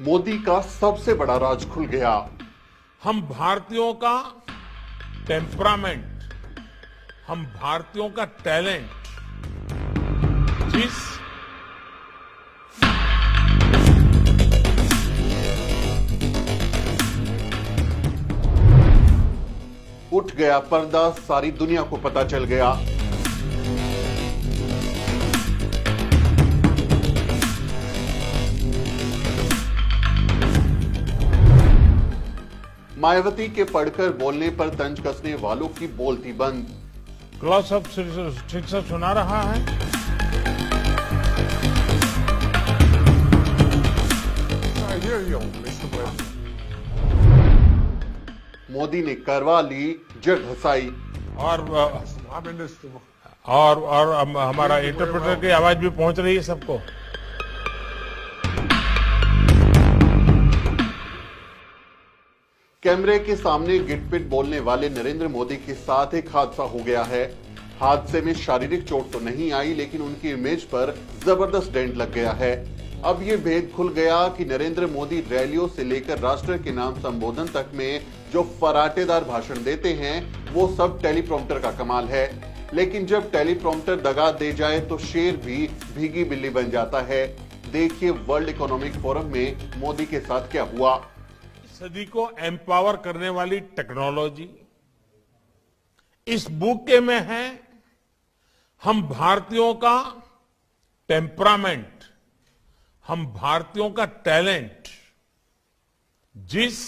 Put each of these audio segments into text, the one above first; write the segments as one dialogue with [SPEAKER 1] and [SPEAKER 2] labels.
[SPEAKER 1] मोदी का सबसे बड़ा राज खुल गया।
[SPEAKER 2] हम भारतीयों का टेम्परामेंट, हम भारतीयों का टैलेंट जिस
[SPEAKER 1] उठ गया पर्दा, सारी दुनिया को पता चल गया। मायावती के पढ़कर बोलने पर तंज कसने वालों की बोलती बंद।
[SPEAKER 2] क्लॉज अप ठीक से सुना रहा है।
[SPEAKER 1] मोदी ने करवा ली जग हसाई।
[SPEAKER 2] और हमारा इंटरप्रेटर की आवाज भी पहुंच रही है सबको।
[SPEAKER 1] कैमरे के सामने गिटपिट बोलने वाले नरेंद्र मोदी के साथ एक हादसा हो गया है। हादसे में शारीरिक चोट तो नहीं आई, लेकिन उनकी इमेज पर जबरदस्त डेंट लग गया है। अब ये भेद खुल गया कि नरेंद्र मोदी रैलियों से लेकर राष्ट्र के नाम संबोधन तक में जो फराटेदार भाषण देते हैं वो सब टेलीप्रॉम्प्टर का कमाल है। लेकिन जब टेलीप्रॉम्प्टर दगा दे जाए तो शेर भी भीगी बिल्ली बन जाता है। देखिए वर्ल्ड इकोनॉमिक फोरम में मोदी के साथ क्या हुआ।
[SPEAKER 2] सदी को एम्पावर करने वाली टेक्नोलॉजी इस बुके में है। हम भारतीयों का टेम्परामेंट, हम भारतीयों का टैलेंट जिस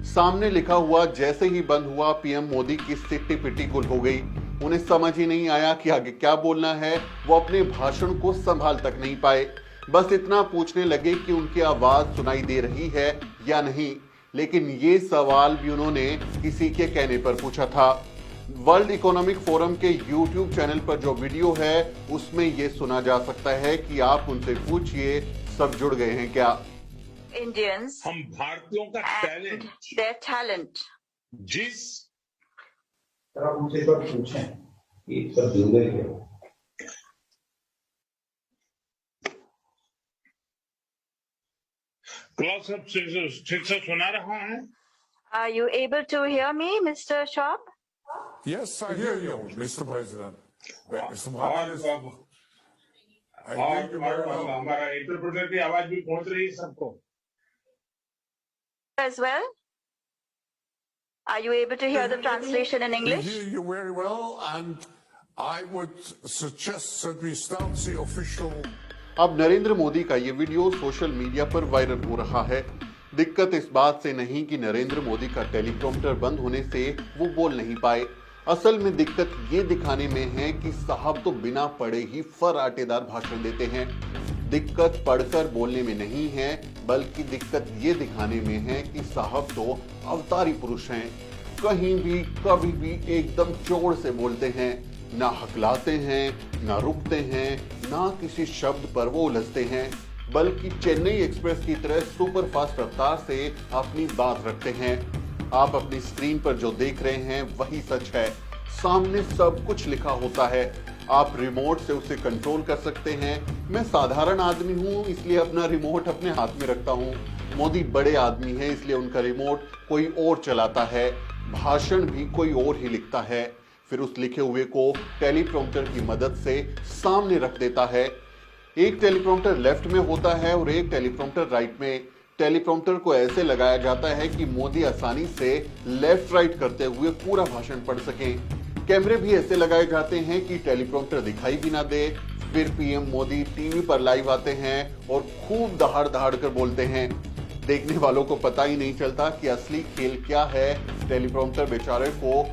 [SPEAKER 1] सामने लिखा हुआ जैसे ही बंद हुआ, पीएम मोदी की सिट्टी पिट्टी गुल हो गई। उन्हें समझ ही नहीं आया कि आगे क्या बोलना है। वो अपने भाषण को संभाल तक नहीं पाए। बस इतना पूछने लगे कि उनकी आवाज सुनाई दे रही है या नहीं। लेकिन ये सवाल भी उन्होंने किसी के कहने पर पूछा था। वर्ल्ड इकोनॉमिक फोरम के यूट्यूब चैनल पर जो वीडियो है उसमें ये सुना जा सकता है कि आप उनसे पूछिए, सब जुड़ गए हैं क्या?
[SPEAKER 3] Indians
[SPEAKER 2] हम भारतीयों का
[SPEAKER 3] and their talent.
[SPEAKER 2] जिस
[SPEAKER 4] आप उनसे एक बार पूछें कि सब जुड़ गए क्या?
[SPEAKER 2] क्लॉज अप ठीक से सुना रहा है।
[SPEAKER 3] Are you able to hear me, Mr. Shop?
[SPEAKER 5] Yes, I hear you, Mr. President. Mr. Mohammed is, I think you very well.
[SPEAKER 2] हमारा इंटरप्रेटर की आवाज भी पहुंच रही है सबको।
[SPEAKER 3] As well? Are you able to hear the translation in
[SPEAKER 5] We
[SPEAKER 3] English?
[SPEAKER 5] hear you very well, and I would suggest that we start the official.
[SPEAKER 1] अब नरेंद्र मोदी का ये वीडियो सोशल मीडिया पर वायरल हो रहा है। दिक्कत इस बात से नहीं कि नरेंद्र मोदी का टेलीप्रॉम्प्टर बंद होने से वो बोल नहीं पाए। असल में दिक्कत ये दिखाने में है कि साहब तो बिना पढ़े ही फराटेदार भाषण देते हैं। दिक्कत पढ़कर बोलने में नहीं है, बल्कि दिक्कत ये दिखाने में है कि साहब तो अवतारी पुरुष हैं। कहीं भी कभी भी एकदम जोर से बोलते हैं, ना हकलाते हैं, ना रुकते हैं, ना किसी शब्द पर वो उलझते हैं, बल्कि चेन्नई एक्सप्रेस की तरह सुपर फास्ट रफ्तार से अपनी बात रखते हैं। आप अपनी स्क्रीन पर जो देख रहे हैं वही सच है। सामने सब कुछ लिखा होता है। आप रिमोट से उसे कंट्रोल कर सकते हैं। मैं साधारण आदमी हूं, इसलिए अपना रिमोट अपने हाथ में रखता हूं। मोदी बड़े आदमी हैं, इसलिए उनका रिमोट कोई और चलाता है। भाषण भी कोई और ही लिखता है, फिर उस लिखे हुए को टेलीप्रॉम्प्टर की मदद से सामने रख देता है। एक टेलीप्रॉम्प्टर लेफ्ट में होता है और एक टेलीप्रॉम्प्टर राइट में। टेलीप्रॉम्प्टर को ऐसे लगाया जाता है कि मोदी आसानी से लेफ्ट राइट करते हुए पूरा भाषण पढ़ सकें। कैमरे भी ऐसे लगाए जाते हैं कि टेलीप्रॉम्प्टर दिखाई भी ना दे। फिर पीएम मोदी टीवी पर लाइव आते हैं और खूब दहाड़ दहाड़ कर बोलते हैं। देखने वालों को पता ही नहीं चलता कि असली खेल क्या है। टेलीप्रॉम्प्टर बेचारे को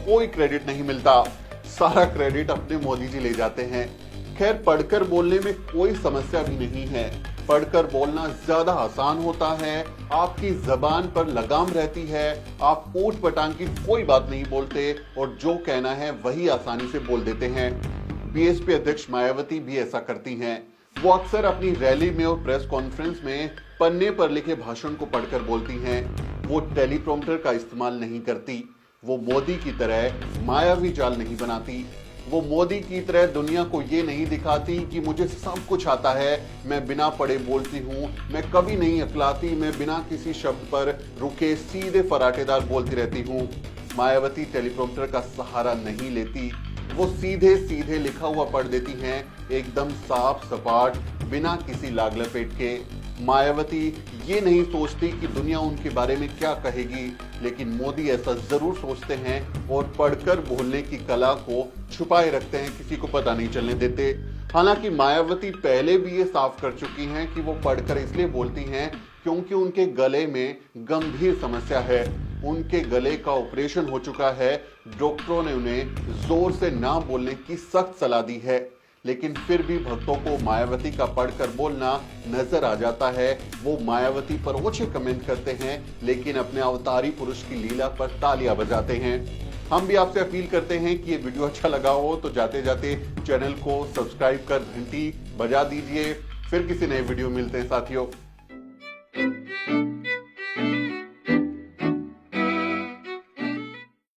[SPEAKER 1] कोई क्रेडिट नहीं मिलता, सारा क्रेडिट अपने मोदी जी ले जाते हैं। खैर, पढ़कर बोलने में कोई समस्या भी नहीं है। पढ़कर बोलना ज्यादा आसान होता है। आपकी जबान पर लगाम रहती है। आप ऊट पटांग की कोई बात नहीं बोलते और जो कहना है वही आसानी से बोल देते हैं। बीएसपी अध्यक्ष मायावती भी ऐसा करती हैं। वो अक्सर अपनी रैली में और प्रेस कॉन्फ्रेंस में पन्ने पर लिखे भाषण को पढ़कर बोलती हैं। वो टेलीप्रॉम्प्टर का इस्तेमाल नहीं करती। वो मोदी की तरह मायावी जाल नहीं बनाती। वो मोदी की तरह दुनिया को ये नहीं दिखाती कि मुझे सब कुछ आता है, मैं बिना पढ़े बोलती हूँ, मैं कभी नहीं अकलाती, मैं बिना किसी शब्द पर रुके सीधे फराटेदार बोलती रहती हूँ। मायावती टेलीप्रॉम्प्टर का सहारा नहीं लेती, वो सीधे सीधे लिखा हुआ पढ़ देती हैं, एकदम साफ सपाट, बिना किसी लाग लपेट के। मायावती ये नहीं सोचती कि दुनिया उनके बारे में क्या कहेगी, लेकिन मोदी ऐसा जरूर सोचते हैं और पढ़कर बोलने की कला को छुपाए रखते हैं, किसी को पता नहीं चलने देते। हालांकि मायावती पहले भी ये साफ कर चुकी हैं कि वो पढ़कर इसलिए बोलती हैं क्योंकि उनके गले में गंभीर समस्या है। उनके गले का ऑपरेशन हो चुका है, डॉक्टरों ने उन्हें जोर से ना बोलने की सख्त सलाह दी है, लेकिन फिर भी भक्तों को मायावती का पढ़कर बोलना नजर आ जाता है। वो मायावती पर ओछे कमेंट करते हैं, लेकिन अपने अवतारी पुरुष की लीला पर तालियां बजाते हैं। हम भी आपसे अपील करते हैं कि ये वीडियो अच्छा लगा हो तो जाते जाते चैनल को सब्सक्राइब कर घंटी बजा दीजिए। फिर किसी नए वीडियो मिलते हैं साथियों।